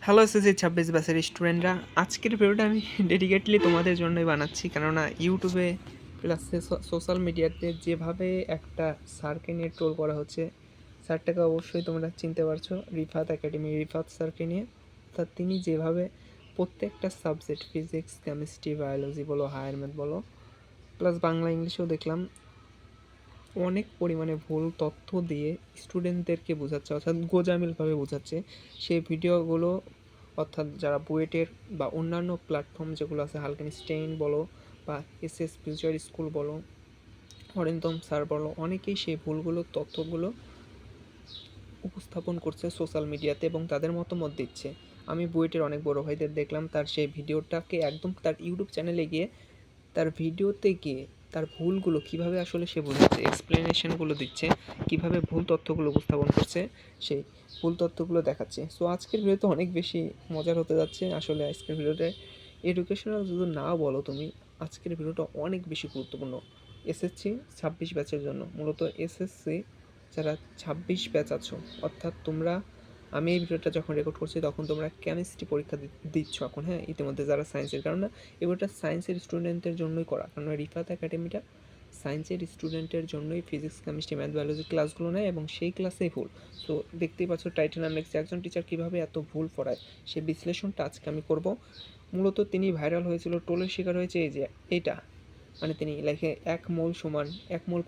Hello SSC 26 ব্যাচের স্টুডেন্টরা, আজকের ভিডিওটা আমি ডেডিকেটলি তোমাদের জন্যই বানাচ্ছি। কেননা ইউটিউবে প্লাস সোশ্যাল মিডিয়াতে যেভাবে একটা স্যারকে নিয়ে ট্রোল করা হচ্ছে, স্যারটাকে অবশ্যই তোমরা চিনতে পারছো, রিফাত একাডেমি রিফাত স্যারকে নিয়ে। অর্থাৎ তিনি যেভাবে প্রত্যেকটা সাবজেক্ট ফিজিক্স, কেমিস্ট্রি, বায়োলজি বলো, হায়ার ম্যাথ বলো, প্লাস বাংলা ইংলিশেও দেখলাম অনেক পরিমাণে ভুল তথ্য দিয়ে স্টুডেন্টদেরকে বোঝাচ্ছে, অর্থাৎ গোজামিলভাবে বোঝাচ্ছে। সেই ভিডিওগুলো অর্থাৎ যারা বুয়েটের বা অন্যান্য প্ল্যাটফর্ম যেগুলো আছে, হালকেনস্টাইন বলো বা এসএস ফিউচার স্কুল বলো, অরিন্দম স্যার বলো, অনেকেই সেই ভুলগুলো তথ্যগুলো উপস্থাপন করছে সোশ্যাল মিডিয়াতে এবং তাদের মতামত দিচ্ছে। আমি বুয়েটের অনেক বড় ভাইদের দেখলাম তার সেই ভিডিওটাকে একদম তার ইউটিউব চ্যানেলে গিয়ে তার ভিডিওতে গিয়ে তার ভুলগুলো কীভাবে আসলে সে বোঝাচ্ছে, এক্সপ্লেনেশনগুলো দিচ্ছে, কীভাবে ভুল তথ্যগুলো উপস্থাপন করছে, সেই ভুল তথ্যগুলো দেখাচ্ছে। সো আজকের ভিডিওতে অনেক বেশি মজার হতে যাচ্ছে। আসলে আজকের ভিডিওতে এডুকেশনাল যদি না বলো তুমি, আজকের ভিডিওটা অনেক বেশি গুরুত্বপূর্ণ এসএসসি 26 ব্যাচের জন্য। মূলত এসএসসি যারা 26 ব্যাচ আছো, অর্থাৎ তোমরা, আমি এই ভিডিওটা যখন রেকর্ড করছি তখন তোমরা কেমিস্ট্রি পরীক্ষা দিচ্ছ এখন, হ্যাঁ, ইতিমধ্যে যারা সায়েন্সের, কারণ এগুলোটা সায়েন্সের স্টুডেন্টদের জন্যই করা, কারণ রিফাত একাডেমিটা সায়েন্সের স্টুডেন্টের জন্যই ফিজিক্স, কেমিস্ট্রি, ম্যাথ, বায়োলজি ক্লাসগুলো নেয় এবং সেই ক্লাসেই ভুল। সো দেখতেই পাচ্ছ টাইটেল নাম লিখছে, একজন টিচার কীভাবে এত ভুল পড়ায় সেই বিশ্লেষণটা আজকে আমি করব। মূলত তিনি ভাইরাল হয়েছিল, ট্রোলের শিকার হয়েছে এই যে এইটা, মানে তিনি লেখে 1 মোল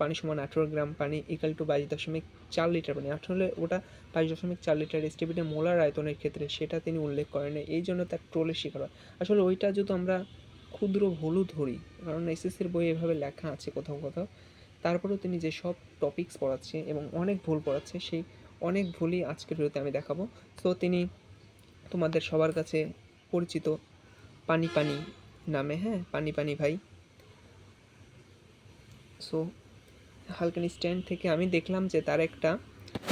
পানি সমান 18 গ্রাম পানি ইকাল টু 22.4 লিটার পানি। আসলে ওটা 22.4 লিটার এসটিপিতে মোলার আয়তনের ক্ষেত্রে সেটা তিনি উল্লেখ করেন, এই জন্য তার ট্রোলের শিকার হয়। আসলে ওইটা যদি আমরা ক্ষুদ্র ভুলও ধরি, কারণ এসএসসির বই এভাবে লেখা আছে কোথাও কোথাও, তারপরেও তিনি যে সব টপিকস পড়াচ্ছে এবং অনেক ভুল পড়াচ্ছে, সেই অনেক ভুলই আজকের ভিডিওতে আমি দেখাবো। সো তিনি তোমাদের সবার কাছে পরিচিত পানি পানি নামে, হ্যাঁ, পানি পানি ভাই। সো হালকেনস্টাইন থেকে আমি দেখলাম যে তার একটা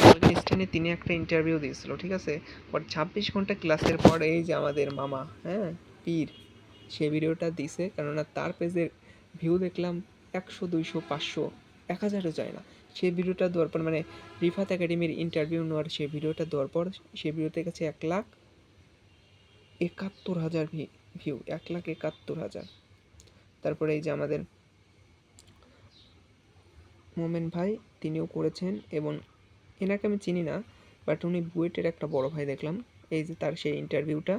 হালকেনস্টাইনে তিনি একটা ইন্টারভিউ দিয়েছিল, ঠিক আছে, বাট 26 ঘন্টা ক্লাসের পর এই যে আমাদের মামা, হ্যাঁ, পীর, সে ভিডিওটা দিছে। কেননা তার পেজের ভিউ দেখলাম 100, 200, 500, 1000ও যায় না। সেই ভিডিওটা দেওয়ার পর, মানে রিফাত একাডেমির ইন্টারভিউ নেওয়ার সেই ভিডিওটা দেওয়ার পর, সেই ভিডিওতে গেছে 1,71,000 ভিউ, 1,71,000। তারপরে এই যে আমাদের মোমেন ভাই, তিনিও করেছেন এবং এনাকে আমি চিনি না, বাট উনি বুয়েটের একটা বড় ভাই দেখলাম, এই যে তার সেই ইন্টারভিউটা।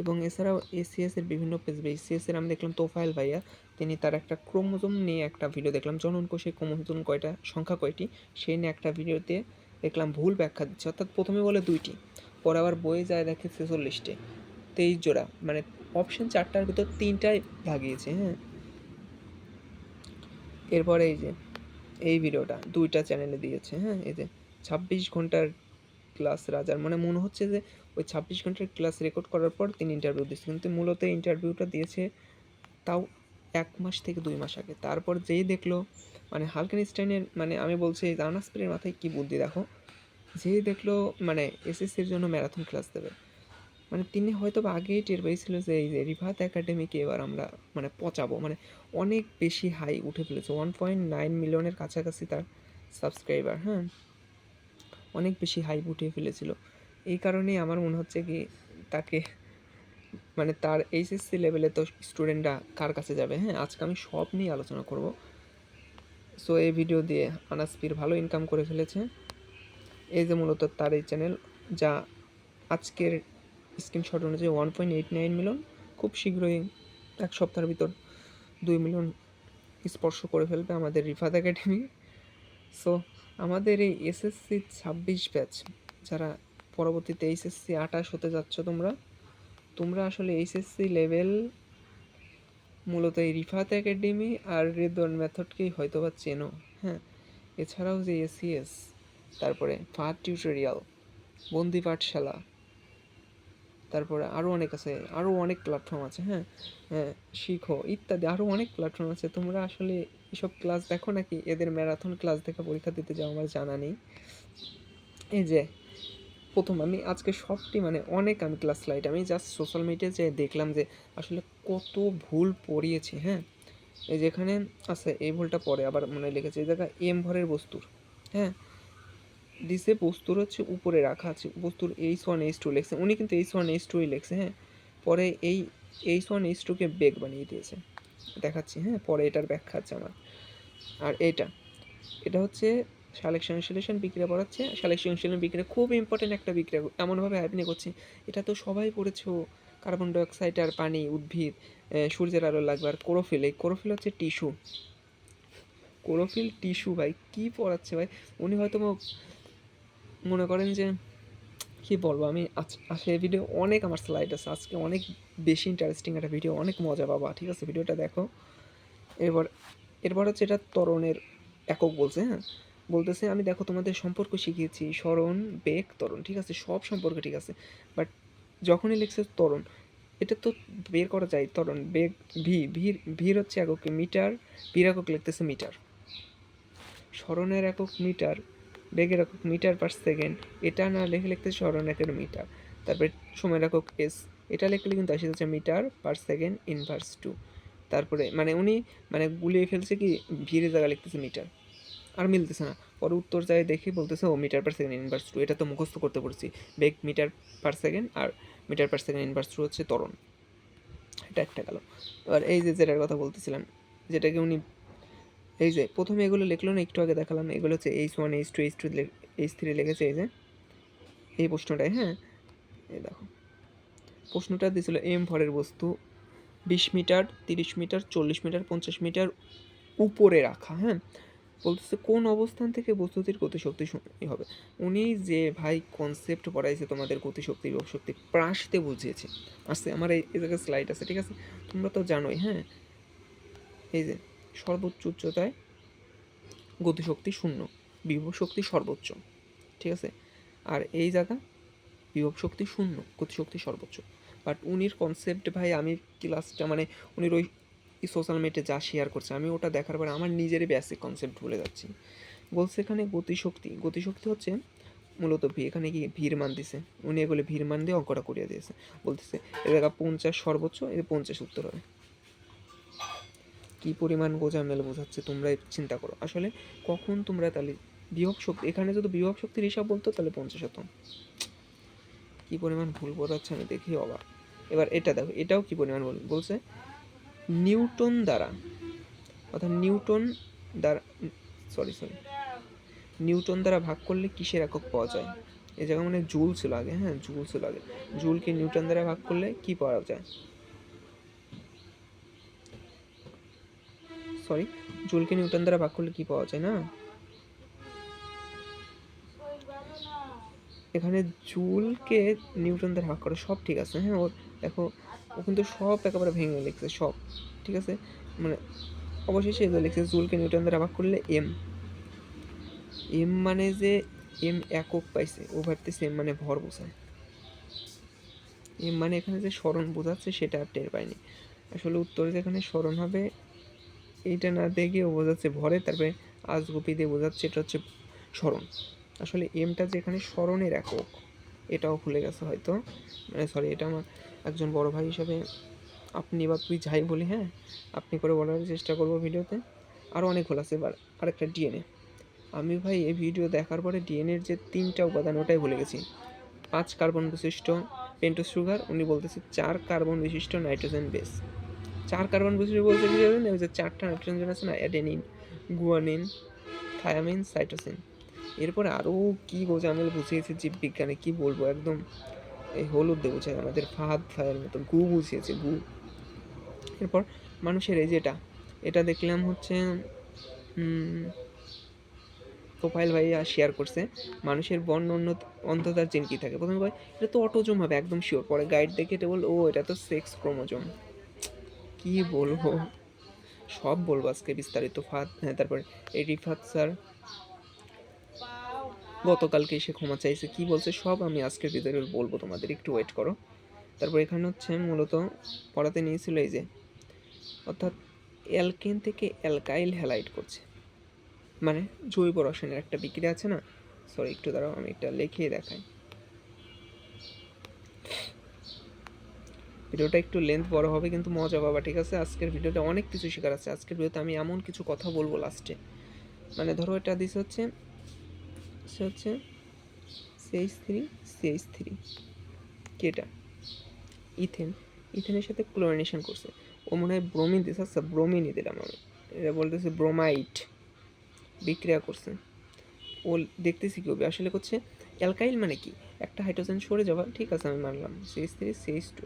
এবং এছাড়াও এসিএসের বিভিন্ন পেজ, এসিএসের আমি দেখলাম তোফায়েল ভাইয়া, তিনি তার একটা ক্রোমোজোম নিয়ে একটা ভিডিও দেখলাম, জনন কোষে ক্রোমোজোম কয়টা, সংখ্যা কয়টি, সেই নিয়ে একটা ভিডিওতে দেখলাম ভুল ব্যাখ্যা দিচ্ছে। অর্থাৎ প্রথমে বলে 2টি, পরে আবার বইয়ে যায় দেখে 46টে, 23 জোড়া, মানে অপশন 4টার ভিতর 3টাই লাগিয়েছে, হ্যাঁ। এরপরে এই যে এই ভিডিওটা 2টা চ্যানেলে দিয়েছে, হ্যাঁ, এই যে 26 ঘন্টার ক্লাস রাজার, মানে মনে হচ্ছে যে ওই 26 ঘন্টার ক্লাস রেকর্ড করার পর তিনি ইন্টারভিউ দিয়েছে, কিন্তু মূলত ইন্টারভিউটা দিয়েছে তাও 1 মাস থেকে 2 মাস আগে। তারপর যেই দেখলো, মানে হালকেনস্টাইনের, মানে আমি বলছি এই জার্নাসপিরের মাথায় কী বুদ্ধি দেখো, যেই দেখলো মানে এসএসসির জন্য ম্যারাথন ক্লাস দেবে, মানে তিনি হয়তো বা আগেই টের পেয়েছিল যে এই যে রিফাত একাডেমিকে এবার আমরা মানে পচাবো, মানে অনেক বেশি হাই উঠে ফেলেছে, 1.9 মিলিয়নের কাছাকাছি তার সাবস্ক্রাইবার, হ্যাঁ, অনেক বেশি হাইপ উঠিয়ে ফেলেছিল। এই কারণেই আমার মনে হচ্ছে কি তাকে, মানে তার এইচএসসি লেভেলে তো স্টুডেন্টরা কার কাছে যাবে, হ্যাঁ, আজকে আমি সব নিয়ে আলোচনা করব। সো এই ভিডিও দিয়ে আনাসপির ভালো ইনকাম করে ফেলেছে। এই যে মূলত তার এই চ্যানেল, যা আজকের স্ক্রিনশট অনুযায়ী 1.89 মিলিয়ন, খুব শীঘ্রই 1 সপ্তাহের ভিতর 2 মিলিয়ন স্পর্শ করে ফেলবে আমাদের রিফাত একাডেমি। সো আমাদের এই এসএসসি 26 ব্যাচ যারা পরবর্তীতে এইচএসসি 28 হতে যাচ্ছ, তোমরা আসলে এইচএসসি লেভেল মূলত এই রিফাত একাডেমি আর রেদওয়ান মেথডকেই হয়তো বা চেনো, হ্যাঁ। এছাড়াও যে এসিএস, তারপরে ফাহাদ টিউটোরিয়াল, বন্দি পাঠশালা, তারপরে আরও অনেক আছে, আরও অনেক প্ল্যাটফর্ম আছে, হ্যাঁ, হ্যাঁ, শিখো ইত্যাদি, আরও অনেক প্ল্যাটফর্ম আছে। তোমরা আসলে এসব ক্লাস দেখো নাকি? এদের ম্যারাথন ক্লাস দেখা পরীক্ষা দিতে যাও আমার জানা নেই। এই যে প্রথম আমি আজকে সবটি, মানে অনেক আমি ক্লাস স্লাইড আমি জাস্ট সোশ্যাল মিডিয়ায় যেয়ে দেখলাম যে আসলে কত ভুল পড়িয়েছি, হ্যাঁ। এই যেখানে আছে এই ভুলটা পরে আবার মনে লিখেছে, এই জায়গায় এম ভরের বস্তুর, হ্যাঁ, দিছে বস্তুর হচ্ছে উপরে রাখা আছে, বস্তুর H1H2 লেখছে, উনি কিন্তু H1H2ই লেখছে, হ্যাঁ। পরে এই H1H2কে বেগ বানিয়ে দিয়েছে, দেখাচ্ছি, হ্যাঁ, পরে এটার ব্যাখ্যা আছে আমার। আর এটা হচ্ছে সালেকশন সংশ্লেষণ বিক্রিয়া পড়াচ্ছে। সালেকশন সংশ্লেষণ বিক্রিয়া খুব ইম্পর্টেন্ট একটা বিক্রিয়া, এমনভাবে আপনি করছে, এটা তো সবাই পড়েছো, কার্বন ডাইঅক্সাইড আর পানি, উদ্ভিদ, সূর্যের আলো লাগবে, আর ক্লোরোফিল, এই ক্লোরোফিল হচ্ছে টিস্যু, ক্লোরোফিল টিস্যু ভাই কী পড়াচ্ছে ভাই। উনি হয়তো মনে করেন যে কী বলবো আমি, আজকে ভিডিও অনেক আমার স্লাইড আছে, আজকে অনেক বেশি ইন্টারেস্টিং একটা ভিডিও, অনেক মজা পাবা, ঠিক আছে, ভিডিওটা দেখো। এরপর এরপর হচ্ছে এটা ত্বরণের একক বলছে, হ্যাঁ, বলতেছে আমি দেখো তোমাদের সম্পর্ক শিখিয়েছি, স্মরণ, বেগ, ত্বরণ, ঠিক আছে, সব সম্পর্ক ঠিক আছে, বাট যখনই লিখছে ত্বরণ, এটা তো বের করা যায়, ত্বরণ, বেগ, ভির হচ্ছে এককে মিটার, ভির একক লিখতেছে মিটার, স্মরণের একক মিটার, বেগের একক মিটার পার সেকেন্ড, এটা না লিখে লিখতেছে স্মরণ একের মিটার, তারপরে সময়ের একক এস, এটা লিখলে কিন্তু আসে হচ্ছে মিটার পার সেকেন্ড ইনভার্স 2, তারপরে মানে উনি মানে গুলিয়ে ফেলছে কি, ভিড়ের জায়গা লিখতেছে মিটার, আর মিলতেছে না, পরে উত্তর যায় দেখে বলতেছে ও মিটার পার সেকেন্ড ইনভার্স 2, এটা তো মুখস্থ করতে পড়ছি, বেগ মিটার পার সেকেন্ড আর মিটার পার সেকেন্ড ইনভার্স 2 হচ্ছে ত্বরণ, এটা একটা গেল। এবার এই যে যেটার কথা বলতেছিলাম, যেটাকে উনি এই যে প্রথমে এগুলো লিখলো না, একটু আগে দেখালাম, এগুলো হচ্ছে H1 H2 H3 লিখেছে, এই যে এই প্রশ্নটায়, হ্যাঁ, এই দেখো প্রশ্নটা দিয়েছিল এম ভরের বস্তু 20 মিটার, 30 মিটার, 40 মিটার, 50 মিটার উপরে রাখা, হ্যাঁ, বলতেছে কোন অবস্থান থেকে বস্তুটির গতিশক্তি হবে। উনি যে ভাই কনসেপ্ট পড়াইছে তোমাদের, গতিশক্তি, বিভব শক্তি প্রাসতে বুঝিয়েছে, আসছে আমার এই জায়গায় স্লাইড আছে, ঠিক আছে, তোমরা তো জানোই, হ্যাঁ, এই যে সর্বোচ্চ উচ্চতায় গতিশক্তি 0, বিভব শক্তি সর্বোচ্চ, ঠিক আছে, আর এই জায়গা বিভব শক্তি 0, গতিশক্তি সর্বোচ্চ, বাট উনির কনসেপ্ট ভাই আমি ক্লাসটা মানে উনির ওই সোশ্যাল মিডিয়ায় যা শেয়ার করছে আমি ওটা দেখার পরে আমার নিজেরই বেসিক কনসেপ্ট ভুলে যাচ্ছি। বলছে এখানে গতিশক্তি হচ্ছে মূলত ভি, এখানে কি ভির মান দিছে, উনি এগুলো ভির মান দিয়ে অঙ্কটা করিয়ে দিয়েছে, বলতেছে এ জায়গা 50 সর্বোচ্চ, এই 50 উত্তর হবে, কী পরিমাণ গোজামেল বোঝাচ্ছে তোমরা চিন্তা করো, আসলে কখন তোমরা তাহলে বিভব শক্তি, এখানে যদি বিভব শক্তির হিসাব বলতো তাহলে 50 হতো, কী পরিমাণ ভুল বোঝাচ্ছে আমি দেখি অবাক। এবার এটা দেখো, এটাও কী পরিমাণ বলছে নিউটন দ্বারা, অর্থাৎ নিউটন দ্বারা ভাগ করলে কিসের একক পাওয়া যায়, এই জায়গা মানে জুল ছিল আগে, হ্যাঁ, জুল ছিল আগে, জুলকে নিউটন দ্বারা ভাগ করলে কি পাওয়া যায়, জুলকে নিউটন দ্বারা ভাগ করলে কি পাওয়া যায় না, এখানে জুলকে নিউটন দ্বারা ভাগ করে সব ঠিক আছে, হ্যাঁ, ওর দেখো ও কিন্তু সব একেবারে ভেঙে লিখছে সব, ঠিক আছে, মানে অবশেষে এগুলো লিখছে জুলকে নিউটন দ্বারা ভাগ করলে এম মানে যে এম একক পাইছে, ও ভাবতেছে এম মানে ভর বোঝায়, এম মানে এখানে যে স্মরণ বোঝাচ্ছে সেটা আর টের পায়নি, আসলে উত্তরে যেখানে স্মরণ হবে এইটা না দেখে ও বোঝাচ্ছে ভরে, তারপরে আজগুপি দিয়ে বোঝাচ্ছে এটা হচ্ছে স্মরণ, আসলে এমটা যে এখানে স্মরণের একক এটাও ভুলে গেছে হয়তো, মানে সরি, এটা আমার একজন বড় ভাই হিসাবে আপনি বা তুই যাই বলি, হ্যাঁ, আপনি করে বলার চেষ্টা করবো ভিডিওতে, আরও অনেক ভুল আছে। এবার আরেকটা ডিএনএ, আমি ভাই এই ভিডিও দেখার পরে ডিএনএর যে 3টা উপাদান ওটাই ভুলে গেছি, 5 কার্বন বিশিষ্ট পেন্টোজ সুগার, উনি বলতেছে 4 কার্বন বিশিষ্ট নাইট্রোজেন বেস, 4 কার্বন বিশিষ্ট বলতে কি জানেন, ওই যে 4টা নাইট্রোজেন আছে না, অ্যাডেনিন, গুয়ানিন, থায়ামিন, সাইটোসিন, এরপরে আরও কী গোজামিল বুঝিয়েছে জীববিজ্ঞানে, কি বলবো, একদম এই হলুদ দিয়ে বোঝায় আমাদের ফাহাদ ফায়ের মতো গু বুঝিয়েছে গু। এরপর মানুষের এই যেটা, এটা দেখলাম হচ্ছে প্রোফাইল ভাইয়া শেয়ার করছে, মানুষের বর্ণ অন্ধতার জিন কী থাকে, প্রথমে ভাই এটা তো অটোজোম হবে একদম শিওর, পরে গাইড দেখে এটা বল ও এটা তো সেক্স ক্রোমোজোম, কি বলবো, সব বলবো আজকে বিস্তারিত। হ্যাঁ, তারপরে এই রিফাত স্যার গতকালকে এসে ক্ষমা চাইছে, কি বলছে সব আমি আজকের ভিতরে বলবো তোমাদের, একটু ওয়েট করো। তারপর এখানে হচ্ছে মূলত পড়াতে নিয়েছিল এই যে, অর্থাৎ অ্যালকেন থেকে অ্যালকাইল হ্যালাইড করছে, মানে জৈব রসায়নের একটা বিক্রিয়া আছে না, সরি একটু দাঁড়াও আমি এটা লিখে দেখাই, ভিডিওটা একটু লেন্থ বড় হবে কিন্তু মজা পাবা, ঠিক আছে, আজকের ভিডিওটা অনেক কিছু শেখার আছে, আজকের ভিডিওতে আমি এমন কিছু কথা বলবো লাস্টে, মানে ধরো এটা দিস হচ্ছে সে হচ্ছে CH3 কি এটা ইথেনের সাথে ক্লোরিনেশন করছে। ও মনে হয় ব্রোমিন দিছে, আচ্ছা ব্রোমিনই দিলাম আমি। এটা বলতেছে ব্রোমাইট বিক্রিয়া করছে। ও দেখতেছি কি হবে, আসলে করছে অ্যালকাইল মানে কি একটা হাইড্রোজেন সরে যাওয়া, ঠিক আছে আমি মানলাম CH3 CH2।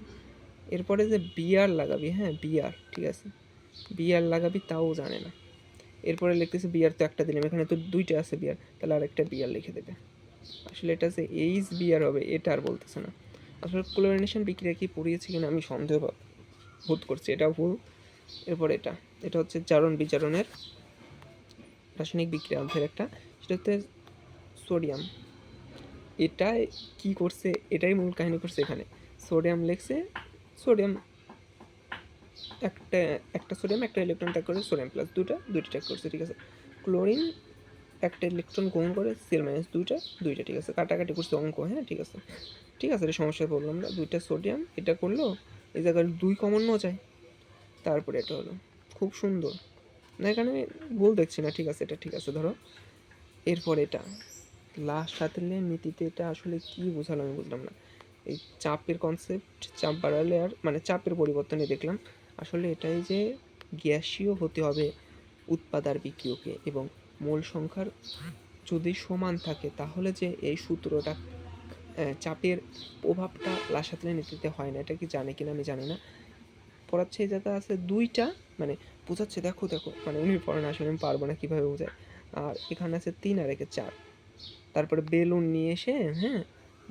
এরপরে যে বিআর লাগাবি, হ্যাঁ বিআর ঠিক আছে, বিআর লাগাবি তাও জানে না। এরপরে লিখতেছে বিআর তো একটা দিলাম, এখানে তো দুইটা আছে বিআর, তাহলে আরেকটা বিআর লিখে দেবে। আসলে এটা যে এইচ বিআর হবে এটা আর বলতেছে না। আসলে ক্লোরিনেশন বিক্রিয়া কি পড়িয়েছি কিনা আমি সন্দেহ বোধ করছি, এটা ভুল। এরপর এটা হচ্ছে জারণ বিজারণের রাসায়নিক বিক্রিয়া অধ্যায়ের একটা, সেটা হচ্ছে সোডিয়াম। এটা কি করছে, এটাই মূল কাহিনী করছে এখানে। সোডিয়াম লিখছে, সোডিয়াম একটা একটা সোডিয়াম একটা ইলেকট্রন ত্যাগ করে, সোডিয়াম প্লাস দুইটা ত্যাগ করছে, ঠিক আছে। ক্লোরিন একটা ইলেকট্রন গ্রহণ করে, Cl- দুইটা, ঠিক আছে। কাটাকাটি করছে অঙ্ক, হ্যাঁ ঠিক আছে ঠিক আছে, এটা সমস্যায় পড়লাম না। দুইটা সোডিয়াম এটা করলো, এই জায়গায় 2 কমন নেওয়া যায়। তারপরে এটা হলো খুব সুন্দর, না এখানে আমি ভুল দেখছি না, ঠিক আছে এটা ঠিক আছে ধরো। এরপর এটা লাস্ট সাতেলের নীতিতে এটা আসলে কি বোঝালো আমি বুঝলাম না। এই চাপের কনসেপ্ট, চাপ বাড়ালে আর মানে চাপের পরিবর্তনে দেখলাম আসলে এটাই যে গ্যাসীয় হতে হবে উৎপাদ আর বিক্রিয়কে, এবং মোল সংখ্যার যদি সমান থাকে তাহলে যে এই সূত্রটা চাপের প্রভাবটা লাসাতলে নীতিতে হয় না। এটা কি জানে কিনা আমি জানি না। পড়াচ্ছে এই জায়গা আছে দুইটা, মানে বোঝাচ্ছে দেখো দেখো, মানে উনি পড়েন আসলে আমি পারবো না কীভাবে বোঝায়। আর এখানে আছে 3 আর একে 4। তারপরে বেলুন নিয়ে এসে, হ্যাঁ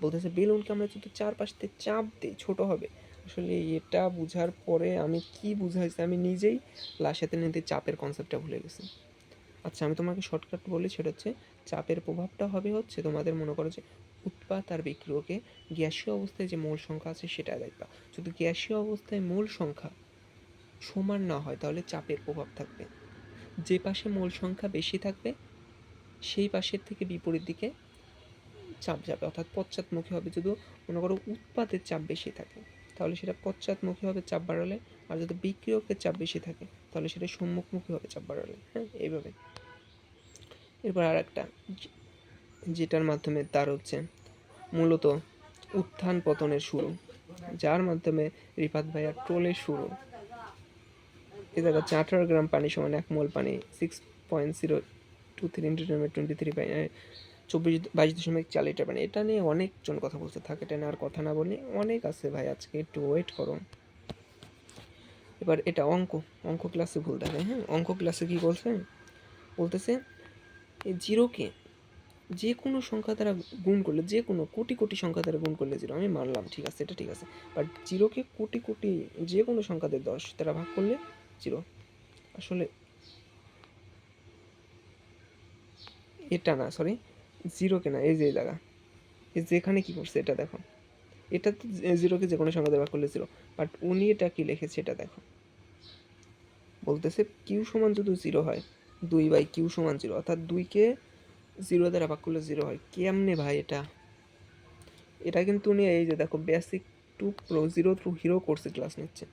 বলতেছে বেলুনকে আমরা যদি চারপাশ থেকে চাপ দিই ছোট হবে। আসলে এটা বোঝার পরে আমি কি বুঝাইছি আমি নিজেই লাসাতে নিতে চাপের কনসেপ্টটা ভুলে গেছি। আচ্ছা আমি তোমাকে শর্টকাট বলি, সেটা হচ্ছে চাপের প্রভাবটা হবে হচ্ছে তোমাদের মনে করো যে উৎপাদ আর বিক্রিয়কে গ্যাসীয় অবস্থায় যে মোল সংখ্যা আছে সেটা দেখবা। যদি গ্যাসীয় অবস্থায় মোল সংখ্যা সমান না হয় তাহলে চাপের প্রভাব থাকবে। যে পাশে মোল সংখ্যা বেশি থাকবে সেই পাশের থেকে বিপরীত দিকে চাপ যাবে, অর্থাৎ পশ্চাৎমুখী হবে। যদি মনে করো উৎপাদের চাপ বেশি থাকে তাহলে সেটা পশ্চাৎমুখী হবে চাপ বাড়ালে, আর যদি বিক্রিয়কের চাপ বেশি থাকে তাহলে সেটা সম্মুখমুখী হবে চাপ বাড়ালে, হ্যাঁ এইভাবে। এরপর আর একটা যেটার মাধ্যমে তার হচ্ছে মূলত উত্থান পতনের শুরু, যার মাধ্যমে রিফাত ভাইয়ার ট্রোলের শুরু। এ জায়গা হচ্ছে 18 গ্রাম পানি সমান 1 মোল পানি, 6.023 ইন্টু 10⁻23 22.4 লিটার পানি। এটা নিয়ে অনেকজন কথা বলছে, থাকে এটা নিয়ে আর কথা না বলি, অনেক আছে ভাই, আজকে একটু ওয়েট করো। এবার এটা অঙ্ক ক্লাসে ভুল থাকে, হ্যাঁ অঙ্ক ক্লাসে কি বলছে, বলতেছে এই জিরোকে যে কোনো সংখ্যা দ্বারা গুণ করলে, যে কোনো কোটি কোটি সংখ্যা দ্বারা গুণ করলে জিরো, আমি মানলাম ঠিক আছে এটা ঠিক আছে, বাট জিরোকে কোটি কোটি যে কোনো সংখ্যা দিয়ে 10 দ্বারা ভাগ করলে জিরো। আসলে এটা না, সরি জিরোকে না, এই যে জায়গা এই যেখানে কি করছে এটা দেখো, এটা তো জিরোকে যে কোনো সংখ্যা দিয়ে ভাগ করলে জিরো, বাট উনি এটা কি লিখেছে এটা দেখো, বলতেছে কিউ সমান যদি জিরো হয় 2/কিউ সমান জিরো, অর্থাৎ 2কে 0 দ্বারা ভাগ করলে জিরো হয়। কেমনে ভাই এটা, এটা কিন্তু উনি এই যে দেখো basic to pro zero through hero কোর্সে ক্লাস নিচ্ছে,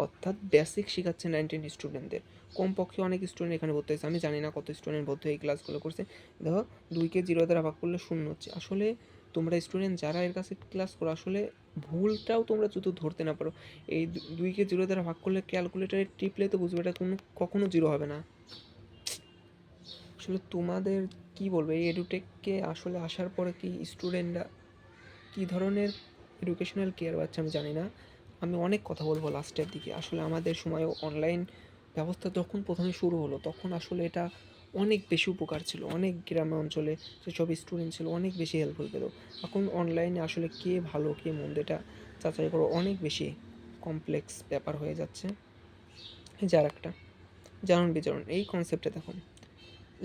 অর্থাৎ বেসিক শেখাচ্ছে 19 স্টুডেন্টদের। কমপক্ষে অনেক স্টুডেন্ট এখানে ভর্তি হয়েছে, আমি জানি না কত স্টুডেন্ট ভর্তি হয়ে এই ক্লাসগুলো করছে। দেখো 2কে 0 দ্বারা ভাগ করলে 0 হচ্ছে। আসলে তোমরা স্টুডেন্ট যারা এর কাছে ক্লাস করো আসলে ভুলটাও তোমরা যদি ধরতে না পারো, এই 2কে 0 দ্বারা ভাগ করলে ক্যালকুলেটারে টিপলে তো বুঝবে এটা কখনো জিরো হবে না। আসলে তোমাদের কি বলবো, এই এডুটেককে আসলে আসার পরে কি স্টুডেন্টরা কী ধরনের এডুকেশনাল কেয়ার পাচ্ছে আমি জানি না। আমি অনেক কথা বলবো লাস্টের দিকে। আসলে আমাদের সময়ও অনলাইন ব্যবস্থা যখন প্রথমে শুরু হলো তখন আসলে এটা অনেক বেশি উপকার ছিল, অনেক গ্রামে অঞ্চলে যেসব স্টুডেন্ট ছিল অনেক বেশি হেল্পফুল পেল। এখন অনলাইনে আসলে কে ভালো কে মন্দ এটা যাচাই করো অনেক বেশি কমপ্লেক্স ব্যাপার হয়ে যাচ্ছে। এই যে আর একটা জারণ বিজারণ, এই কনসেপ্টে দেখুন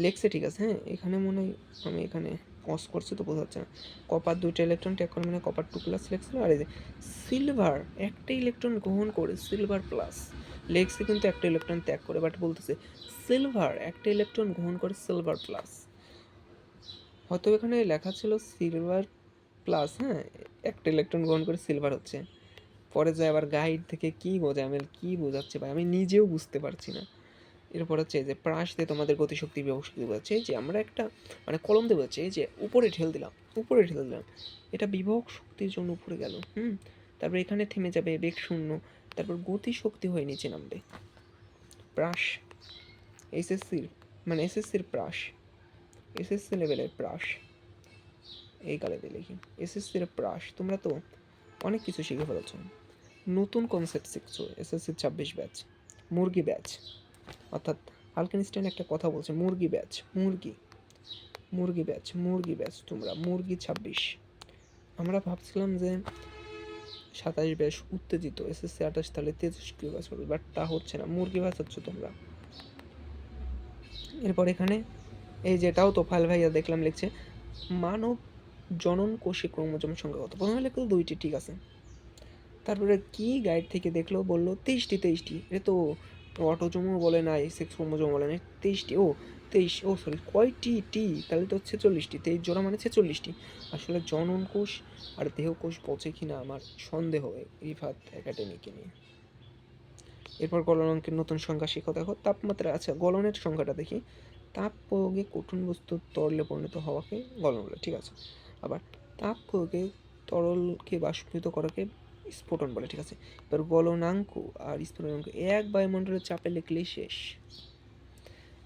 লেখছে ঠিক আছে, হ্যাঁ এখানে মনে হয় আমি এখানে কস করছি তো বোঝা যাচ্ছে না। কপার 2টা ইলেকট্রন ত্যাগ করে মানে কপার 2 প্লাস লেখছিল, আর এই যে সিলভার একটা ইলেকট্রন গ্রহণ করে সিলভার প্লাস লেখছে, কিন্তু একটা ইলেকট্রন ত্যাগ করে, বাট বলতেছে সিলভার একটা ইলেকট্রন গ্রহণ করে সিলভার প্লাস। হয়তো এখানে লেখা ছিল সিলভার প্লাস, হ্যাঁ একটা ইলেকট্রন গ্রহণ করে সিলভার হচ্ছে, পরে যায় আবার গাইড থেকে কী বোঝায় আমি কী বোঝাচ্ছে ভাই আমি নিজেও বুঝতে পারছি না। এরপর হচ্ছে এই যে প্রাস দিয়ে তোমাদের গতিশক্তি বিভব শক্তি বোঝাচ্ছে, এই যে আমরা একটা মানে কলম দিয়ে বোঝাচ্ছে, এই যে উপরে ঠেল দিলাম, উপরে ঠেল দিলাম, এটা বিভব শক্তির জন্য উপরে গেল। তারপর এখানে থেমে যাবে, বেগ শূন্য, তারপর গতিশক্তি হয়ে নিচে নামবে। প্রাস এসএসসির মানে এসএসসির প্রাস, এসএসসি লেভেলের প্রাস, এই গালিতে লিখি এসএসসির প্রাস। তোমরা তো অনেক কিছু শিখে ফেলেছ, নতুন কনসেপ্ট শিখছো। এসএসসির 26 ব্যাচ, মুরগি ব্যাচ, অর্থাৎ আলকেনস্টাইন একটা কথা বলছে, মুরগি ব্যাচ, মুরগি, মুরগি ব্যাচ, মুরগি ব্যাচ, তোমরা মুরগি 26। আমরা ভাবছিলাম যে 27 ব্যাচ উত্তেজিত, এসএসসি 28 তাহলে তেজস্ক্রিয় ব্যাচ হবে, বাট তা হচ্ছে না, মুরগি ব্যাচ হচ্ছে তোমরা। এরপর এখানে এই যেটাও তোফায়েল ভাইয়া দেখলাম লিখছে, মানব জনন কোষে ক্রোমোজোম সংখ্যা কত? প্রথমে লিখলো 2টি, ঠিক আছে। তারপরে কি গাইড থেকে দেখলো, বললো 23টি। এ তো অটোজোমও বলে নাই, সেক্স ক্রোমোজোম বলে নাই, 23টি। ও 23, ও সরি, কয়টি টি, তাহলে তো 46টি, 23 জোড়া মানে 46টি। আসলে জনন কোষ আর দেহকোষ বোঝে কিনা আমার সন্দেহ রিফাত একাডেমিকে নিয়ে। এরপর গলনাঙ্কের নতুন সংখ্যা শিখো, দেখো তাপমাত্রা। আচ্ছা, গলনের সংখ্যাটা দেখি, তাপ প্রয়োগে কঠিন বস্তু তরলে পরিণত হওয়াকে গলন বলে, ঠিক আছে। আবার তাপ প্রয়োগে তরলকে বাষ্পীভূত করাকে স্ফোটন বলে, ঠিক আছে। এবার গলনাঙ্ক আর স্ফোটনাঙ্ক এক বায়ুমণ্ডলের চাপে লিখলেই শেষ।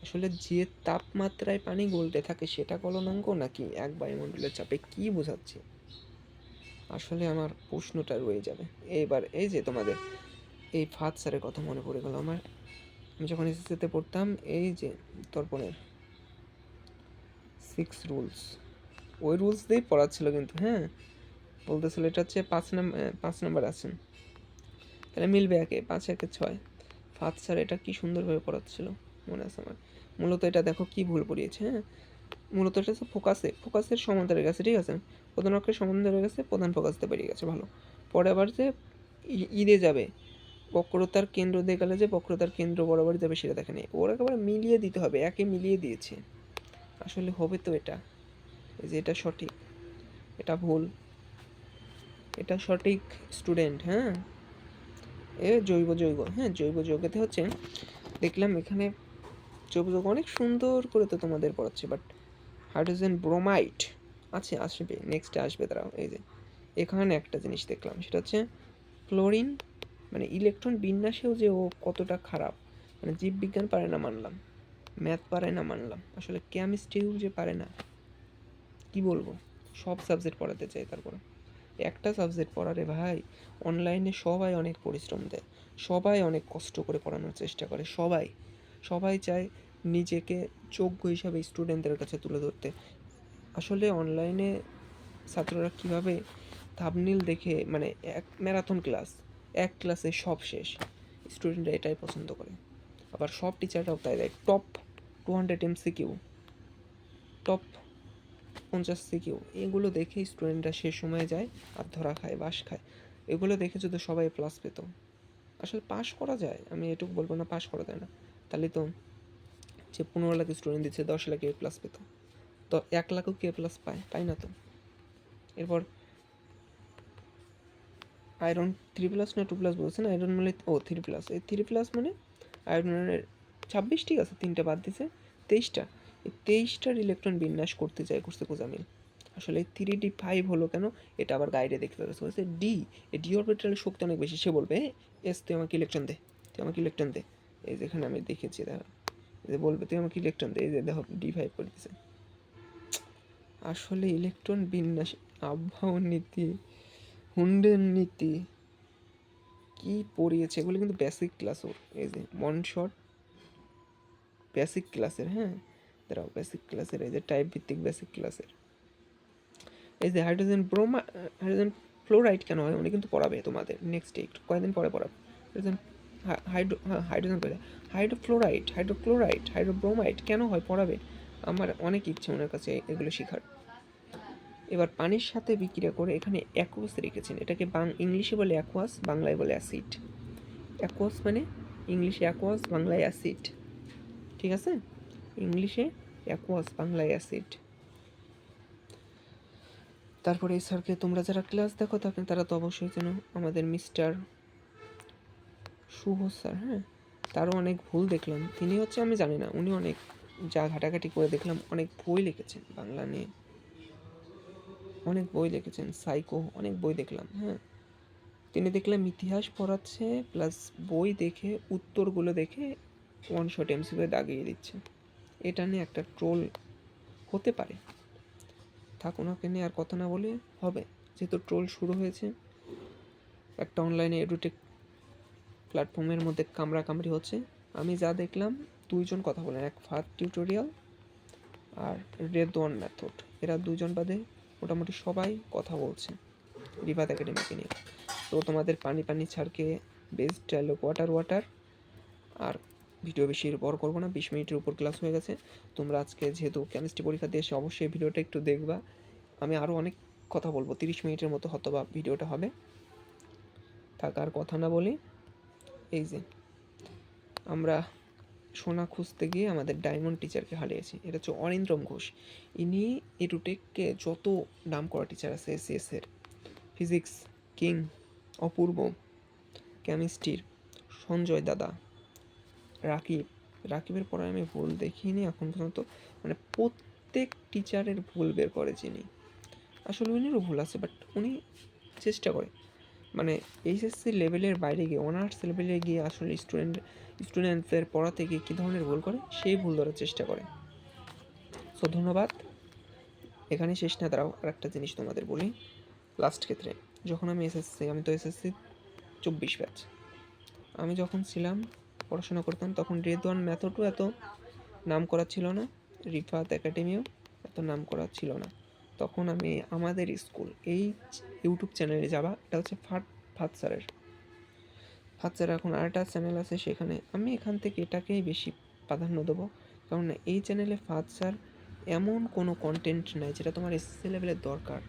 আসলে যে তাপমাত্রায় পানি গলতে থাকে সেটা গলনাঙ্ক নাকি এক বায়ুমণ্ডলের চাপে, কি বোঝাচ্ছে? আসলে আমার প্রশ্নটা রয়ে যাবে। এবার এই যে তোমাদের এই ফাদ স্যারের কথা মনে পড়ে গেল আমার, আমি যখন এসএসসিতে পড়তাম, এই যে দর্পণের 6 রুলস, ওই রুলস দিয়েই পড়াচ্ছিল কিন্তু, হ্যাঁ বলতেছিল এটা হচ্ছে 5 নাম্বার আছেন, তাহলে মিলবে একে 5 একে 6। ফাদ স্যার এটা কি সুন্দরভাবে পড়াচ্ছিল, মনে আছে আমার। মূলত এটা দেখো কি ভুল পড়িয়েছে, হ্যাঁ মূলত এটা হচ্ছে ফোকাসের সমান্তরের কাছে, ঠিক আছে। প্রধান অক্ষের সমান্তরের কাছে প্রধান ফোকাসতে বেরিয়ে গেছে, ভালো। পরে আবার যে ঈদে যাবে, বক্রতার কেন্দ্র দিয়ে গেলে যে বক্রতার কেন্দ্র বরাবর যাবে সেটা দেখে নেই, ওর একেবারে মিলিয়ে দিতে হবে, একে মিলিয়ে দিয়েছে। আসলে হবে তো এটা, এই যে এটা সঠিক, এটা ভুল, এটা সঠিক স্টুডেন্ট, হ্যাঁ। জৈব যৌগ, হ্যাঁ জৈব যৌগতে হচ্ছে দেখলাম এখানে জৈব যৌগ অনেক সুন্দর করে তো তোমাদের পড়াচ্ছে, বাট হাইড্রোজেন ব্রোমাইড আছে, আসবে নেক্সটে আসবে, দাঁড়াও। এই যে এখানে একটা জিনিস দেখলাম, সেটা হচ্ছে ক্লোরিন, মানে ইলেকট্রন বিন্যাসেও যে ও কতটা খারাপ, মানে জীববিজ্ঞান পারে না মানলাম, ম্যাথ পারে না মানলাম, আসলে কেমিস্ট্রিও যে পারে না, কি বলবো। সব সাবজেক্ট পড়াতে চাই, তারপরে একটা সাবজেক্ট পড়ারে ভাই, অনলাইনে সবাই অনেক পরিশ্রম দেয়, সবাই অনেক কষ্ট করে পড়ানোর চেষ্টা করে, সবাই সবাই চায় নিজেকে যোগ্য হিসাবে স্টুডেন্টদের কাছে তুলে ধরতে। আসলে অনলাইনে ছাত্ররা কীভাবে থাম্বনেল দেখে, মানে এক ম্যারাথন ক্লাস, এক ক্লাসে সব শেষ, স্টুডেন্টরা এটাই পছন্দ করে। আবার সব টিচাররাও তাই দেয়, টপ 200 MCQ, টপ 50 সিকিউ, এগুলো দেখেই স্টুডেন্টরা শেষ সময়ে যায় আর ধরা খায়, বাস খায়। এগুলো দেখে যদি সবাই প্লাস পেত, আসলে পাশ করা যায়, আমি এটুকু বলবো না পাশ করা যায় না, তাহলে তো যে 15 লাখ স্টুডেন্ট দিচ্ছে 10 লাখ এ প্লাস পেত, তো 1 লাখও কে প্লাস পায় না তো। এরপর আয়রন 3+ না 2+ বলছেন, আয়রন মানে 3+, এই 3+ মানে আয়রনের 26, ঠিক আছে, 3টা বাদ দিছে, 23টা। এই 23টার ইলেকট্রন বিন্যাস করতে চাই করছে কোজামিল। আসলে 3d5 হলো কেন, এটা আবার গাইডে দেখতে পাচ্ছি, বলছে ডি, এই ডি অরবিটালের শক্তি অনেক বেশি, সে বলবে এস তুই আমাকে ইলেকট্রন দে, তুই আমাকে ইলেকট্রন দে। এই যেখানে আমি দেখেছি, দেখো এই যে বলবে তুই আমাকে ইলেকট্রন দে, এই যে দেখো D5 করে দিছে। আসলে ইলেকট্রন বিন্যাস, আবহাওয়ার নীতি, হুন্ডের নীতি কি পড়িয়েছে, এগুলো কিন্তু বেসিক ক্লাস ওর, এই যে মনশট বেসিক ক্লাসের, হ্যাঁ দাঁড়াও বেসিক ক্লাসের, এই যে টাইপ ভিত্তিক বেসিক ক্লাসের, এই যে হাইড্রোজেন হাইড্রোজেন ফ্লোরাইড কেন হয় উনি কিন্তু পড়াবে তোমাদের নেক্সট ডে, একটু কয়েকদিন পরে পড়াবে। হাইড্রোজেন হাইড্রোজেন করে হাইড্রোফ্লোরাইড, হাইড্রোক্লোরাইড, হাইড্রোব্রোমাইড কেন হয় পড়াবে, আমার অনেক ইচ্ছে ওনার কাছে এগুলো শেখার। এবার পানির সাথে বিক্রিয়া করে এখানে অ্যাকুয়াস রেখেছেন, এটাকে ইংলিশে বলে অ্যাকুয়াস, বাংলায় বলে অ্যাসিড। অ্যাকুয়াস মানে ইংলিশে অ্যাকুয়াস, বাংলায় অ্যাসিড, ঠিক আছে, ইংলিশে অ্যাকুয়াস, বাংলায় অ্যাসিড। তারপরে এই স্যারকে তোমরা যারা ক্লাস দেখো তারা তো অবশ্যই চেনো, আমাদের মিস্টার শুভ স্যার, হ্যাঁ। তারও অনেক ভুল দেখলাম। তিনি হচ্ছে আমি জানি না, উনি অনেক যা ঘাটাঘাটি করে দেখলাম অনেক বই লিখেছেন বাংলা নিয়ে, অনেক বই লিখেছেন, সাইকো অনেক বই দেখলাম। হ্যাঁ, তিনি দেখলাম ইতিহাস পড়াচ্ছে প্লাস বই দেখে উত্তরগুলো দেখে ওয়ান শট এমসিকিউ দাগিয়ে দিচ্ছে। এটা নিয়ে একটা ট্রোল হতে পারে, থাক, ওনাকে নিয়ে আর কথা না বলে হবে, যেহেতু ট্রোল শুরু হয়েছে। একটা অনলাইনে এডুটেক প্ল্যাটফর্মের মধ্যে কামড়াকামড়ি হচ্ছে। আমি যা দেখলাম, দুইজন কথা বলেন, এক ফাদ টিউটোরিয়াল আর রেদওয়ান মেথড, এরা দুজন বাদে মোটামুটি সবাই কথা বলছে রিভাত একাডেমিকে নিয়ে। তো তোমাদের পানি পানি ছাড়কে বেস্ট ডায়লগ ওয়াটার ওয়াটার। আর ভিডিও বেশি বড় করবো না, 20 মিনিটের উপর ক্লাস হয়ে গেছে। তোমরা আজকে যেহেতু কেমিস্ট্রি পরীক্ষা দিয়ে এসে অবশ্যই ভিডিওটা একটু দেখবা। আমি আরও অনেক কথা বলবো, 30 মিনিটের মতো হয়তো বা ভিডিওটা হবে। থাকার কথা না বলি, এই যে আমরা সোনা খুঁজতে গিয়ে আমাদের ডায়মন্ড টিচারকে হারিয়েছি। এটা হচ্ছে অরিন্দ্রম ঘোষ। ইনি এডুটেককে যত নাম করা টিচার আছে এসএসের, ফিজিক্স কিং অপূর্ব, কেমিস্ট্রির সঞ্জয় দাদা, রাকিব, রাকিবের পরে আমি ভুল দেখিনি এখন পর্যন্ত, মানে প্রত্যেক টিচারের ভুল বের করে যিনি। আসলে উনিরও ভুল আছে, বাট উনি চেষ্টা করে, মানে এইচএসসি লেভেলের বাইরে গিয়ে অনার্স লেভেলে গিয়ে আসলে স্টুডেন্টদের পড়াতে গিয়ে কী ধরনের ভুল করে সেই ভুল ধরার চেষ্টা করে। সো ধন্যবাদ, এখানে শেষ না, দাঁড়াও আর একটা জিনিস তোমাদের বলি। লাস্ট ক্ষেত্রে যখন আমি তো এসএসসি 24 ব্যাচ, আমি যখন ছিলাম পড়াশোনা করতাম তখন রেদওয়ান মেথডও এত নাম করা ছিল না, রিফাত একাডেমিও এত নাম করা ছিল না। তখন আমি আমাদের স্কুল এই ইউটিউব চ্যানেলে যাবা, এটা হচ্ছে ফাত স্যারের। ফাত স্যার এখন আরেকটা চ্যানেল আছে, সেখানে আমি এখান থেকে এটাকেই বেশি প্রাধান্য দেবো, কারণ এই চ্যানেলে ফাত স্যার এমন কোনো কন্টেন্ট নাই যেটা তোমার এসএসসি লেভেলের দরকার,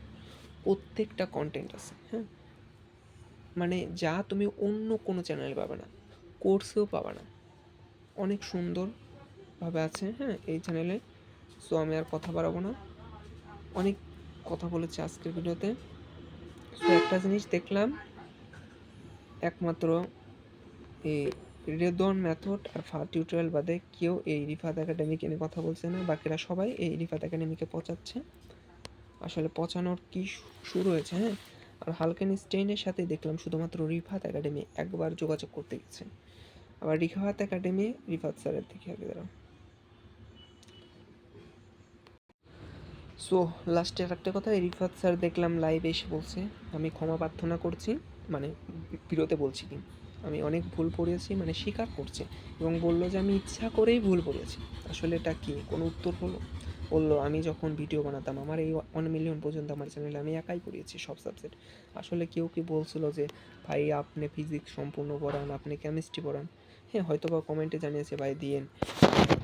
প্রত্যেকটা কন্টেন্ট আছে। হ্যাঁ, মানে যা তুমি অন্য কোনো চ্যানেলে পাবে না, কোর্সেও পাবে না, অনেক সুন্দরভাবে আছে হ্যাঁ এই চ্যানেলে। সো আমি আর কথা বাড়াবো না, অনেক কথা বলেছি আজকের ভিডিওতে। সো একটা জিনিস দেখলাম, একমাত্র এই রেদওয়ান মেথড আর ফাদ টিউটোরিয়াল বাদে কেউ এই রিফাত একাডেমিকে নিয়ে কথা বলছে না, বাকিরা সবাই এই রিফাত একাডেমিকে পচাচ্ছে। আসলে পচানোর কি শুরু হয়েছে। হ্যাঁ, আর হালকেন স্টেইনের সাথে দেখলাম শুধুমাত্র রিফাত একাডেমি একবার যোগাযোগ করতে গেছে, আবার রিফাত একাডেমি রিফাত স্যারের দিকে আগে দাঁড়াও। সো লাস্টে একটা কথা, রিফাত স্যার দেখলাম লাইভে এসে বলছে আমি ক্ষমা প্রার্থনা করছি, মানে বিরতে বলছি কি আমি অনেক ভুল পড়িয়েছি, মানে স্বীকার করছে এবং বললো যে আমি ইচ্ছা করেই ভুল পড়িয়েছি। আসলে এটা কি কোনো উত্তর হলো? বললো আমি যখন ভিডিও বানাতাম আমার এই 1 মিলিয়ন পর্যন্ত আমার চ্যানেলে আমি একাই পড়িয়েছি সব সাবজেক্ট। আসলে কেউ কি বলছিল যে ভাই আপনি ফিজিক্স সম্পূর্ণ পড়ান, আপনি কেমিস্ট্রি পড়ান? হ্যাঁ, হয়তো বা কমেন্টে জানিয়েছে ভাই দিয়েন,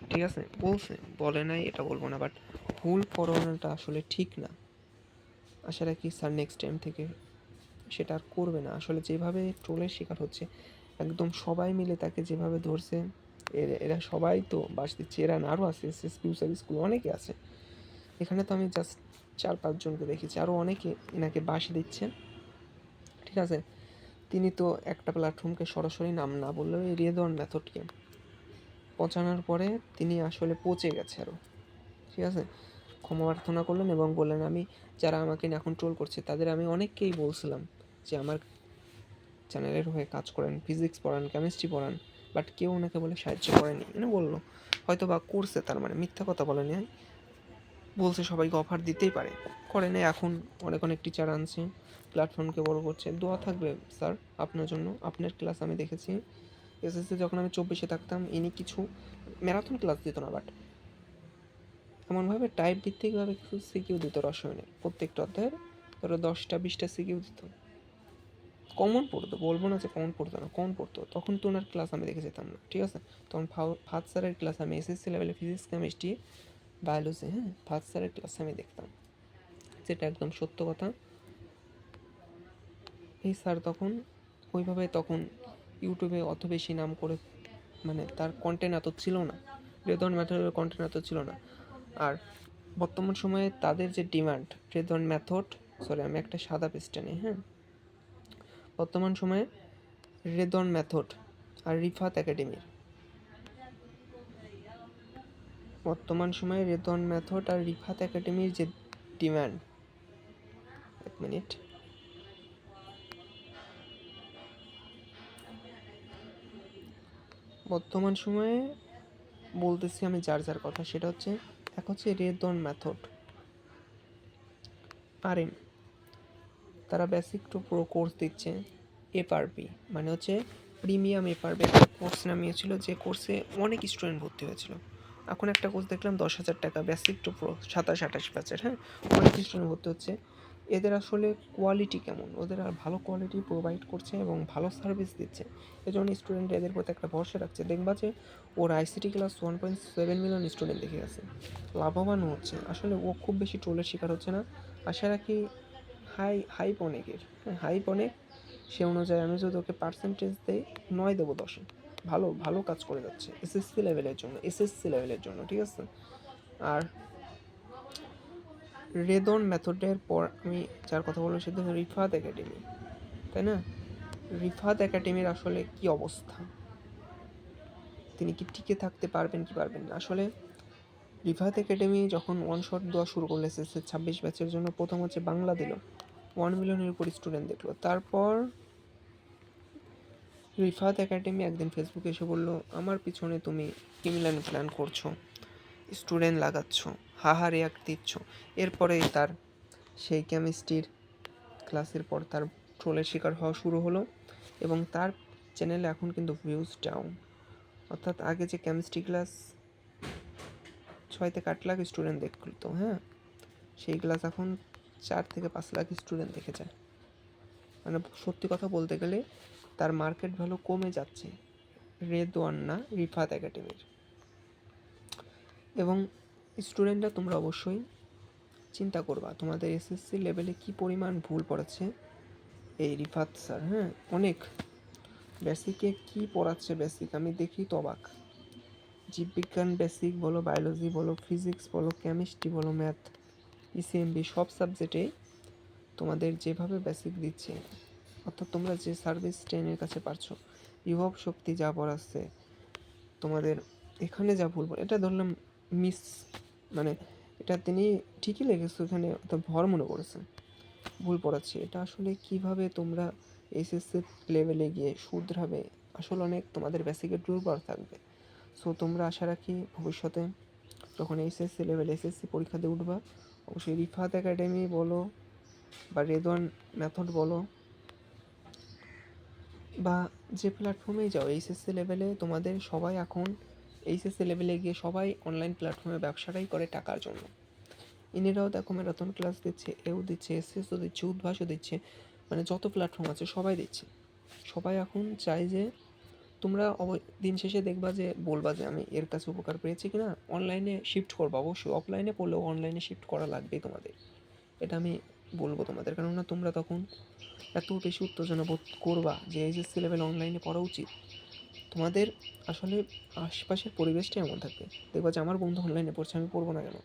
ঠিক আছে, বলছে, বলে নাই এটা বলবো না, বাট ভুল পড়ানোটা আসলে ঠিক না। আশা রাখি স্যার নেক্সট টাইম থেকে সেটা আর করবে না। আসলে যেভাবে ট্রোলের শিকার হচ্ছে, একদম সবাই মিলে তাকে যেভাবে ধরছে, এরা সবাই তো বাস দিচ্ছে, এরা না আরও আছে, এসএস ফিউচার স্কুল অনেকে আছে, এখানে তো আমি জাস্ট 4-5 জনকে দেখেছি, আরও অনেকে এনাকে বাস দিচ্ছে। ঠিক আছে, তিনি তো একটা প্ল্যাটফর্মকে সরাসরি নাম না বললেও এই রেদওয়ান মেথডকে পচানোর পরে তিনি আসলে পচে গেছে আরও। ঠিক আছে, ক্ষমা প্রার্থনা করলেন এবং বললেন আমি যারা আমাকে এখন ট্রোল করছে তাদের আমি অনেককেই বলছিলাম যে আমার চ্যানেলের হয়ে কাজ করেন, ফিজিক্স পড়ান, কেমিস্ট্রি পড়ান, বাট কেউ ওনাকে বলে সাহায্য করেনি, মানে বললো হয়তো বা করছে, তার মানে মিথ্যা কথা বলেনি, বলছে সবাইকে অফার দিতেই পারে, করে নেই। এখন অনেক অনেক টিচার আনছে, প্ল্যাটফর্মকে বড় করছে। দোয়া থাকবে স্যার আপনার জন্য, আপনার ক্লাস আমি দেখেছি এসএসসি যখন আমি 24-এ থাকতাম, ইনি কিছু ম্যারাথন ক্লাস দিত না, বাট এমনভাবে টাইপ ভিত্তিকভাবে কিছু সিকিউ দিত রসায়নের, প্রত্যেকটা অধ্যায়ের ধরো 10টা 20টা সিকিউ দিত, কমন পড়তো, বলবো না যে কমন পড়তো না, কমন পড়তো। তখন তো ওনার ক্লাস আমি দেখে যেতাম না, ঠিক আছে, তখন ফাদ স্যারের ক্লাস আমি এসএসসি লেভেলে ফিজিক্স কেমিস্ট্রি বায়োলজি, হ্যাঁ ফাদ স্যারের ক্লাস আমি দেখতাম, যেটা একদম সত্য কথা। এই স্যার তখন ওইভাবে তখন ইউটিউবে অত বেশি নাম করে, মানে তার কন্টেন্ট এত ছিল না, রেদওয়ান মেথডের কন্টেন্ট এত ছিল না। আর বর্তমান সময়ে তাদের যে ডিমান্ড, রেদওয়ান মেথড, সরি আমি একটা সাদা পেজটা নিই, হ্যাঁ, বর্তমান সময়ে রেদওয়ান মেথড আর রিফাত একাডেমির বর্তমান সময়ে রেদওয়ান মেথড আর রিফাত একাডেমির যে ডিমান্ড, এক মিনিট, বর্তমান সময়ে বলতেছি আমি যার যার কথা, সেটা হচ্ছে এক হচ্ছে রেদওয়ান মেথড আরএম, তারা বেসিক টু প্রো কোর্স দিচ্ছে। এফআরপি মানে হচ্ছে প্রিমিয়াম এফআরপি একটা কোর্স নামিয়েছিল, যে কোর্সে অনেক স্টুডেন্ট ভর্তি হয়েছিল। এখন একটা কোর্স দেখলাম 10,000 টাকা, বেসিক টু প্রো 27-28 ব্যাচের, হ্যাঁ, অনেক স্টুডেন্ট ভর্তি হচ্ছে। এদের আসলে কোয়ালিটি কেমন, ওদের আর ভালো কোয়ালিটি প্রোভাইড করছে এবং ভালো সার্ভিস দিচ্ছে, এজন্য স্টুডেন্ট এদের প্রতি একটা ভরসা রাখছে। দেখবা যে ওর আইসিটি ক্লাস 1.7 মিলিয়ন স্টুডেন্ট দেখে গেছে, লাভবান হচ্ছে। আসলে ও খুব বেশি ট্রোলের শিকার হচ্ছে না। আশা রাখি হাইপ অনেকের, হ্যাঁ হাইপ অনেক, সে অনুযায়ী আমি যদি ওকে পার্সেন্টেজ দেই 9 দেবো 10-এ। ভালো ভালো কাজ করে যাচ্ছে এসএসসি লেভেলের জন্য, ঠিক আছে। আর রেদন মেথডের পর আমি যার কথা বলবো সেটা হচ্ছে রিফাত একাডেমি, তাই না? রিফাত একাডেমির আসলে কি অবস্থা, তিনি কি টিকে থাকতে পারবেন কি পারবেন না? আসলে রিফাত একাডেমি যখন ওয়ান শট দেওয়া শুরু করলো এসএসসি 26 ব্যাচের জন্য, প্রথম হচ্ছে বাংলা দিল, 1 মিলিয়নের উপর স্টুডেন্ট দেখলো। তারপর রিফাত একাডেমি একদিন ফেসবুকে এসে বললো, আমার পিছনে তুমি কিমিলান প্ল্যান করছো, স্টুডেন্ট লাগাচ্ছ, হাহা রিয়াক্ট দিচ্ছ। এরপরেই তার সেই কেমিস্ট্রির ক্লাসের পর তার ট্রোলের শিকার হওয়া শুরু হলো, এবং তার চ্যানেলে এখন কিন্তু ভিউজ ডাউন। অর্থাৎ আগে যে কেমিস্ট্রি ক্লাস 6 থেকে 8 লাখ স্টুডেন্ট দেখতো, হ্যাঁ, সেই ক্লাস এখন 4 থেকে 5 লাখ স্টুডেন্ট দেখে যায়। মানে সত্যি কথা বলতে গেলে তার মার্কেট ভ্যালু কমে যাচ্ছে, রেদওয়ান না রিফাত একাডেমির। এবং স্টুডেন্টরা তোমরা অবশ্যই চিন্তা করবা তোমাদের এসএসসি লেভেলে কি পরিমাণ ভুল পড়াচ্ছে এই রিফাত স্যার, হ্যাঁ, অনেক। বেসিকে কি পড়াচ্ছে, বেসিক আমি দেখি তো অবাক। জীববিজ্ঞান বেসিক বলো, বায়োলজি বলো, ফিজিক্স বলো, কেমিস্ট্রি বলো, ম্যাথ, ইসিএমবি, সব সাবজেক্টেই তোমাদের যেভাবে বেসিক দিচ্ছে, অর্থাৎ তোমরা যে সার্ভিস 10-এর কাছে পারছো, বিভব শক্তি যা পড়াচ্ছে তোমাদের, এখানে যা ভুল, এটা ধরলাম মিস, মানে এটা তিনি ঠিকই লেগেছে, এখানে ভর মনে করেছে ভুল পড়াচ্ছে। এটা আসলে কিভাবে তোমরা এসএসসি লেভেলে গিয়ে শুধরাবে? আসলে অনেক তোমাদের বেসিকের দুর্বল থাকবে। সো তোমরা আশা রাখি ভবিষ্যতে যখন এসএসসি লেভেল এসএসসি পরীক্ষা দিয়ে উঠবা, অবশ্যই রিফাত একাডেমি বলো বা রেদওয়ান মেথড বলো বা যে প্ল্যাটফর্মেই যাও এইচএসসি লেভেলে, তোমাদের সবাই এখন এইচএসসি লেভেলে গিয়ে সবাই অনলাইন প্ল্যাটফর্মে ব্যবসাটাই করে টাকার জন্য। ইনেরাও দেখো ম্যারাথন ক্লাস দিচ্ছে, এও দিচ্ছে, এসএসও দিচ্ছে, উদ্ভাসও দিচ্ছে, মানে যত প্ল্যাটফর্ম আছে সবাই দিচ্ছে। সবাই এখন চায় যে তোমরা দিন শেষে দেখবা যে বলবা যে আমি এর কাছে উপকার পেয়েছি কিনা, অনলাইনে শিফট করবা। অবশ্যই অফলাইনে পড়লেও অনলাইনে শিফট করা লাগবেই তোমাদের, এটা আমি বলবো তোমাদের। কেননা তোমরা তখন এত বেশি উত্তেজনা বোধ করবা যে এইচএসসি লেভেল অনলাইনে পড়া উচিত। তোমাদের আসলে আশপাশের পরিবেশটাই এমন থাকবে, দেখবা যে আমার বন্ধু অনলাইনে পড়ছে, আমি পড়বো না কেন?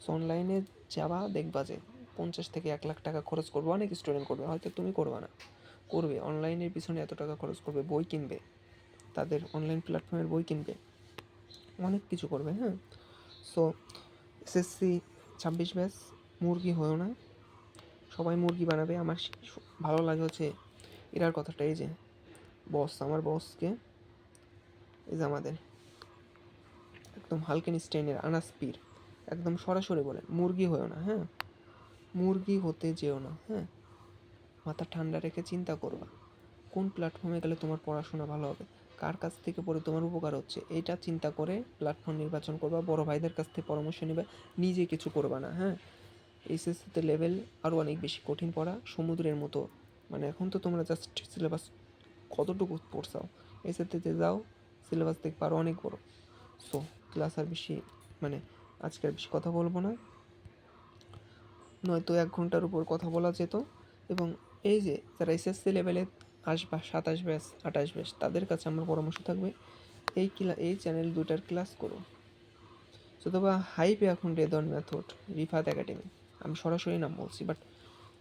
সো অনলাইনে যাবা, দেখবা যে 50 থেকে 1 লাখ টাকা খরচ করবে, অনেক স্টুডেন্ট করবে, হয়তো তুমি করবা না, করবে অনলাইনের পিছনে এত টাকা খরচ করবে, বই কিনবে, তাদের অনলাইন প্ল্যাটফর্মের বই কিনবে, অনেক কিছু করবে, হ্যাঁ। সো এসএসসি 26 ব্যাচ মুরগি হয়েও না, সবাই মুরগি বানাবে। আমার ভালো লাগে হচ্ছে এরার কথাটা, এই যে বস, আমার বসকে, এই যে আমাদের একদম হালকেনস্টাইনের আনাস পীর একদম সরাসরি বলেন, মুরগি হয়েও না, হ্যাঁ, মুরগি হতে যেও না, হ্যাঁ। মাথা ঠান্ডা রেখে চিন্তা করবা কোন প্ল্যাটফর্মে গেলে তোমার পড়াশোনা ভালো হবে, কার কাছ থেকে পড়ে তোমার উপকার হচ্ছে, এইটা চিন্তা করে প্ল্যাটফর্ম নির্বাচন করবা। বড় ভাইদের কাছ থেকে পরামর্শ নেবে, নিজে কিছু করবা না, হ্যাঁ। এইচএসসিতে লেভেল আরও অনেক বেশি কঠিন পড়া, সমুদ্রের মতো। মানে এখন তো তোমরা জাস্ট সিলেবাস কতটুকু পড়ছাও, এইচএসসিতে যাও সিলেবাস দেখবা আরও অনেক বড়। সো ক্লাস আর বেশি, মানে আজকে আর বেশি কথা বলবো না, নয়তো 1 ঘন্টার উপর কথা বলা যেত। এবং এই যে যারা এসএসসি লেভেলে আসবা, 27 ব্যাচ 28 ব্যাচ, তাদের কাছে আমার পরামর্শ থাকবে এই চ্যানেল দুটার ক্লাস করো। অথবা হাইপে এখন রেদন মেথড, রিফাত একাডেমি, আমি সরাসরি নাম বলছি, বাট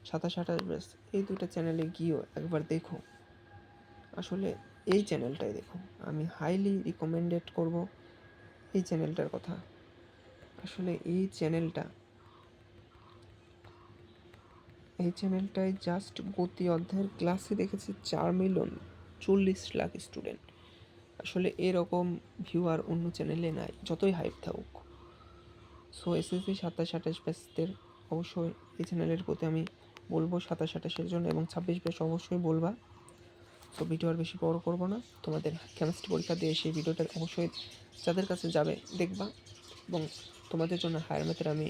27-28 ব্যাচ এই দুটো চ্যানেলে গিয়েও একবার দেখো, আসলে এই চ্যানেলটাই দেখো, আমি হাইলি রিকমেন্ডেড করব এই চ্যানেলটার কথা। আসলে এই চ্যানেলটায় জাস্ট গতি অধ্যায়ের ক্লাসে দেখেছি 4,40,00,000 স্টুডেন্ট। আসলে এরকম ভিউয়ার অন্য চ্যানেলে নাই, যতই হাইপ থাকুক। সো এসএসসি 27-28 ব্যাচদের অবশ্যই এই চ্যানেলের প্রতি আমি বলবো, 27-28-এর জন্য, এবং 26 ব্যাচ অবশ্যই বলবা। সো ভিডিও আর বেশি বড় করবো না, তোমাদের কেমিস্ট্রি পরীক্ষা দিয়ে সেই ভিডিওটা অবশ্যই যাদের কাছে যাবে দেখবা, এবং তোমাদের জন্য হায়ার ম্যাথের আমি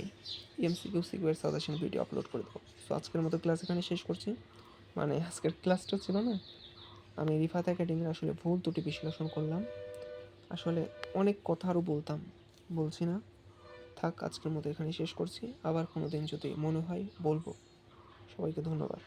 MCQ secure suggestion video upload করে দেবো। সো আজকের মতো ক্লাস এখানে শেষ করছি। মানে আজকের ক্লাসটা ছিল না, আমি রিফাত একাডেমির আসলে ভুল ত্রুটি বিশ্লেষণ করলাম। আসলে অনেক কথা আরও বলছি না, থাক আজকের মতো এখানে শেষ করছি। আবার কোনো দিন যদি মনে হয় বলবো। সবাইকে ধন্যবাদ।